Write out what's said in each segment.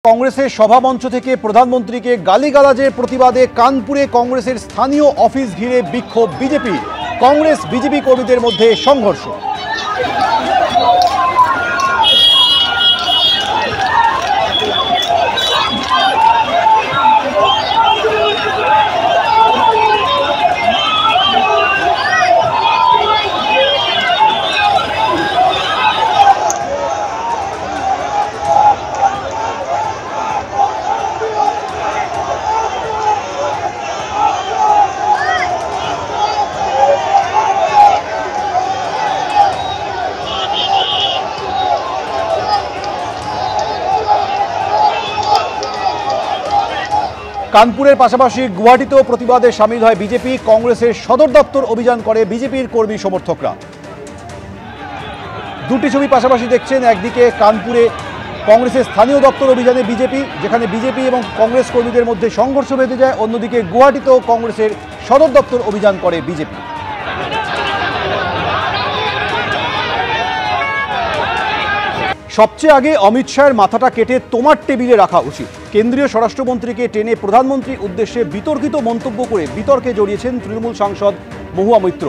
কংগ্রেসের সভামঞ্চ থেকে প্রধানমন্ত্রীকে গালিগালাজের প্রতিবাদে কানপুরে কংগ্রেসের স্থানীয় অফিস ঘিরে বিক্ষোভ বিজেপি। কংগ্রেস বিজেপি কর্মীদের মধ্যে সংঘর্ষ। কানপুরের পাশাপাশি গুয়াহাটিতেও প্রতিবাদে সামিল হয় বিজেপি। কংগ্রেসের সদর দপ্তর অভিযান করে বিজেপির কর্মী সমর্থকরা। দুটি ছবি পাশাপাশি দেখছেন, একদিকে কানপুরে কংগ্রেসের স্থানীয় দপ্তর অভিযানে বিজেপি, যেখানে বিজেপি এবং কংগ্রেস কর্মীদের মধ্যে সংঘর্ষ বেঁধে যায়। অন্যদিকে গুয়াহাটিতেও কংগ্রেসের সদর দপ্তর অভিযান করে বিজেপি। সবচেয়ে আগে অমিত শাহের মাথাটা কেটে তোমার টেবিলে রাখা উচিত। কেন্দ্রীয় স্বরাষ্ট্রমন্ত্রীকে টেনে প্রধানমন্ত্রীর উদ্দেশ্যে বিতর্কিত মন্তব্য করে বিতর্কে জড়িয়েছেন তৃণমূল সাংসদ মহুয়া মৈত্র।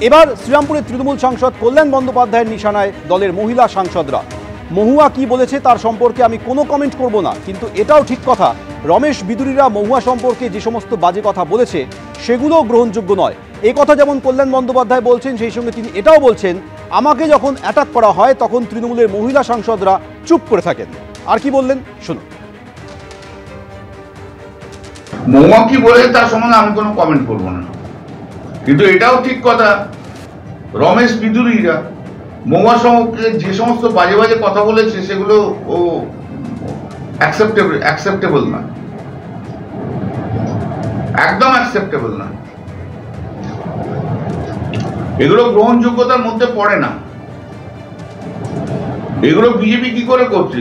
এবার শ্রীরামপুরের তৃণমূল সাংসদ কল্যাণ বন্দ্যোপাধ্যায়ের নিশানায় দলের মহিলা সাংসদরা। মহুয়া কি বলেছে তার সম্পর্কে আমি কোনো কমেন্ট করব না, কিন্তু এটাও ঠিক কথা, রমেশ বিদুরিরা মহুয়া সম্পর্কে যে সমস্ত বাজে কথা বলেছে সেগুলোও গ্রহণযোগ্য নয়। এই কথা যেমন কল্যাণ বন্দ্যোপাধ্যায় বলছেন, সেই সঙ্গে তিনি এটাও বলছেন, আমাকে যখন অ্যাটাক করা হয় তখন তৃণমূলের মহিলা সাংসদরা চুপ করে থাকেন। আর কি বললেন শুনুন। মহুয়া কি বলে তার সম্বন্ধে আমি কোনো কমেন্ট করব না, কিন্তু এটাও ঠিক কথা, রমেশ বিদুরিরা মহুয়া সম্পর্কে যে সমস্ত বাজে বাজে কথা বলেছে সেগুলো ও অ্যাকসেপ্টেবল না, একদম অ্যাকসেপ্টেবল না। এগুলো গ্রহণযোগ্যতার মধ্যে পড়ে না। এগুলো বিজেপি কি করে করছে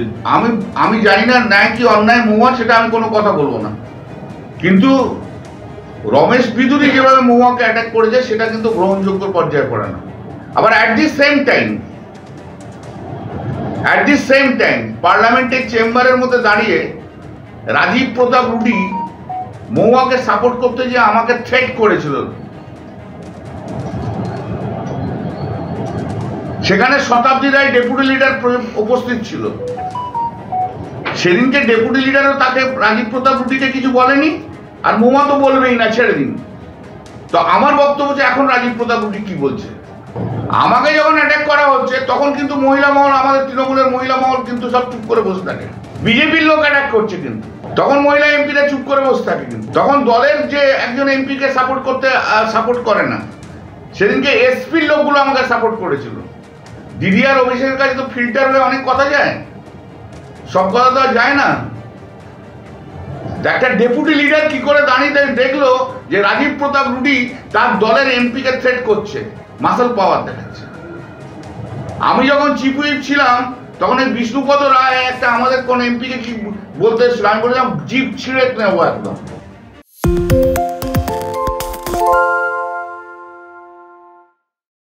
আমি জানি না, ন্যায় কি অন্যায় মহুয়া সেটা আমি কোনো কথা বলবো না, কিন্তু রমেশ বিদুরি যেভাবে মহুয়াকে অ্যাটাক করেছে সেটা কিন্তু গ্রহণযোগ্য পর্যায়ে পড়ে না। আবার অ্যাট দি সেম টাইম পার্লামেন্টের চেম্বারের মধ্যে দাঁড়িয়ে রাজীব প্রতাপ রুডি মহুয়াকে সাপোর্ট করতে যে আমাকে থ্রেট করেছিল, সেখানে শতাব্দী রায় ডেপুটি লিডার উপস্থিত ছিল। সেদিনকে ডেপুটি লিডারও তাকে রাজীব প্রতাপ রুডিকে কিছু বলেনি, আর মহুয়া তো বলবেই না, ছেড়ে দিন। তো আমার বক্তব্য যে এখন রাজীব প্রতাপ রুডি কি বলছে, আমাকে যখন অ্যাটাক করা হচ্ছে তখন কিন্তু মহিলা মহল, আমাদের তৃণমূলের মহিলা মহল কিন্তু সব চুপ করে বসে থাকে। বিজেপির লোক অ্যাটাক করছে কিন্তু তখন মহিলা এমপিরা চুপ করে বসে থাকে, কিন্তু তখন দলের যে একজন এমপিকে সাপোর্ট করে না। সেদিনকে এসপির লোকগুলো আমাকে সাপোর্ট করেছিল। দিদি আর অভিষেকের কাছে তো ফিল্টার হয়ে অনেক কথা যায়, সব কথা তো আর যায় না। একটা ডেপুটি লিডার কি করে দাঁড়িয়ে দেখলো যে রাজীব প্রতাপ রুডি তার দলের এমপিকে থ্রেট করছে, মাসল পাওয়ার দেখাচ্ছে। আমি যখন চিফ হুইপ ছিলাম তখন এই বিষ্ণুপদ রায় একটা আমাদের কোন এমপিকে কি বলতে, আমি বললাম জিপ ছিঁড়ে নেবো একদম।